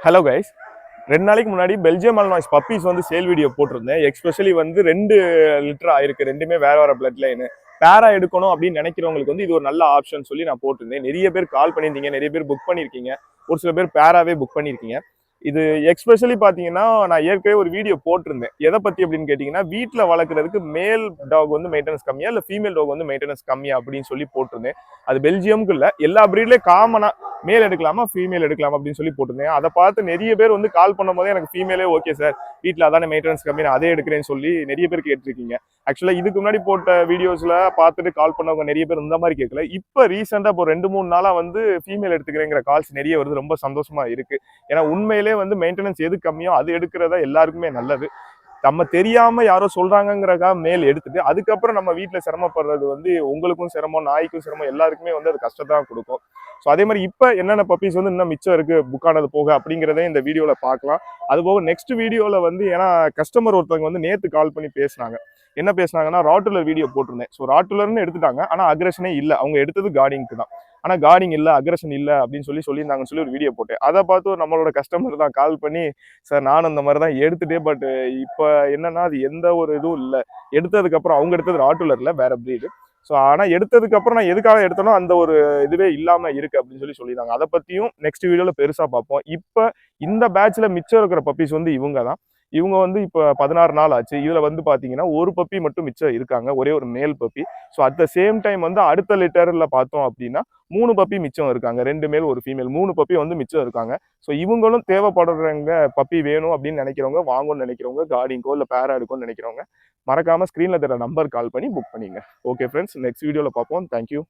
Hello guys, 2 நாளைக்கு முன்னாடி Belgium அல்நாய்ஸ் puppies வந்து சேல் வீடியோ போட்டிருந்தேன். எக்ஸ்பெஷலி வந்து 2 லிட்டர் ஆயிருக்கு. ரெண்டுமே வேற வேற பிளட் லைனு. பேரா எடுக்கணும் அப்படின்னு நினைக்கிறவங்களுக்கு வந்து இது ஒரு நல்ல ஆப்ஷன் சொல்லி நான் போட்டிருந்தேன். நிறைய பேர் கால் பண்ணியிருந்தீங்க, நிறைய பேர் புக் பண்ணியிருக்கீங்க, ஒரு சில பேர் பேராவே புக் பண்ணியிருக்கீங்க. இது எக்ஸ்பெஷலி பார்த்தீங்கன்னா நான் ஏற்கனவே ஒரு வீடியோ போட்டிருந்தேன். எதை பற்றி அப்படின்னு கேட்டிங்கன்னா, வீட்டில் வளர்க்குறதுக்கு மேல் டாக் வந்து மெயின்டெனன்ஸ் கம்மியா இல்லை ஃபீமேல் டாக் வந்து மெயின்டெனன்ஸ் கம்மியா அப்படின்னு சொல்லி போட்டிருந்தேன். அது பெல்ஜியம்க்கு இல்லை, எல்லா ப்ரீட்லேயும் காமனாக மேல் எடுக்கலாமா ஃபீமேல் எடுக்கலாமா அப்படின்னு சொல்லி போட்டிருந்தேன். அதை பார்த்து நிறைய பேர் வந்து கால் பண்ணும்போது எனக்கு ஃபீமேலே ஓகே சார், வீட்டில் அதான மெயின்டெனன்ஸ் கம்மி, நான் அதே எடுக்கிறேன்னு சொல்லி நிறைய பேர் கேட்டிருக்கீங்க. ஆக்சுவலாக இதுக்கு முன்னாடி போட்ட வீடியோஸில் பார்த்துட்டு கால் பண்ணவங்க நிறைய பேர் இந்த மாதிரி கேட்கல. இப்போ ரீசெண்டாக இப்போ 2-3 நாளாக வந்து ஃபீமேல் எடுத்துக்கிறேங்கிற கால்ஸ் நிறைய வருது. ரொம்ப சந்தோஷமா இருக்கு. ஏன்னா உண்மையிலே வந்து மெயின்டெனன்ஸ் எது கம்மியோ அது எடுக்கிறதா எல்லாருக்குமே நல்லது. நம்ம தெரியாம யாரோ சொல்றாங்கிறக்காக மேல் எடுத்துட்டு அதுக்கப்புறம் நம்ம வீட்டுல சிரமப்படுறது வந்து உங்களுக்கும் சிரமம், நாய்க்கும் சிரமம், எல்லாருக்குமே வந்து அது கஷ்டத்தான் கொடுக்கும். ஸோ அதே மாதிரி இப்போ என்னென்ன பப்பீஸ் வந்து இன்னும் மிச்சம் இருக்கு புக் ஆனது போக அப்படிங்கிறதே இந்த வீடியோவில் பார்க்கலாம். அது போக நெக்ஸ்ட் வீடியோவில் வந்து ஏன்னா கஸ்டமர் ஒருத்தவங்க வந்து நேற்று கால் பண்ணி பேசினாங்க. என்ன பேசினாங்கன்னா, ராட்டுலர் வீடியோ போட்டிருந்தேன். ஸோ ராட்டுலர்னு எடுத்துட்டாங்க, ஆனால் அக்ரஷனே இல்லை. அவங்க எடுத்தது கார்டிங்க்கு தான். ஆனால் கார்டிங் இல்லை, அக்ரஷன் இல்லை அப்படின்னு சொல்லியிருந்தாங்கன்னு சொல்லி ஒரு வீடியோ போட்டேன். அதை பார்த்து நம்மளோட கஸ்டமர் தான் கால் பண்ணி, சார் நானும் இந்த மாதிரி தான் எடுத்துட்டேன், பட் இப்போ என்னன்னா அது எந்த ஒரு இதுவும் இல்லை. எடுத்ததுக்கப்புறம் அவங்க எடுத்தது ராட்டுலரில் வேற ப்ரீடு. ஸோ ஆனால் எடுத்ததுக்கப்புறம் நான் எதுக்காக எடுத்தனோ அந்த ஒரு இதுவே இல்லாமல் இருக்கு அப்படின்னு சொல்லியிருந்தாங்க. அதை பற்றியும் நெக்ஸ்ட் வீடியோவில் பெருசாக பார்ப்போம். இப்போ இந்த பேட்சில் மிச்சம் இருக்கிற பப்பீஸ் வந்து இவங்க தான். இவங்க வந்து இப்போ 16 நாள் ஆச்சு. இதில் வந்து பார்த்தீங்கன்னா ஒரு பப்பி மட்டும் மிச்சம் இருக்காங்க, ஒரே ஒரு male puppy. So at the same time வந்து அடுத்த லிட்டரில் பார்த்தோம் அப்படின்னா 3 பப்பி மிச்சம் இருக்காங்க. 2 மேல் ஒரு ஃபீமேல், 3 பப்பி வந்து மிச்சம் இருக்காங்க. ஸோ இவங்களும் தேவைப்படுறவங்க, பப்பி வேணும் அப்படின்னு நினைக்கிறவங்க, வாங்கணும்னு நினைக்கிறவங்க, கார்டிங்கோ இல்லை பேரா எடுக்கும்னு நினைக்கிறவங்க மறக்காம ஸ்க்ரீனில் தர நம்பர் கால் பண்ணி புக் பண்ணிங்க. ஓகே ஃப்ரெண்ட்ஸ், நெக்ஸ்ட் வீடியோவில் பார்ப்போம். தேங்க்யூ.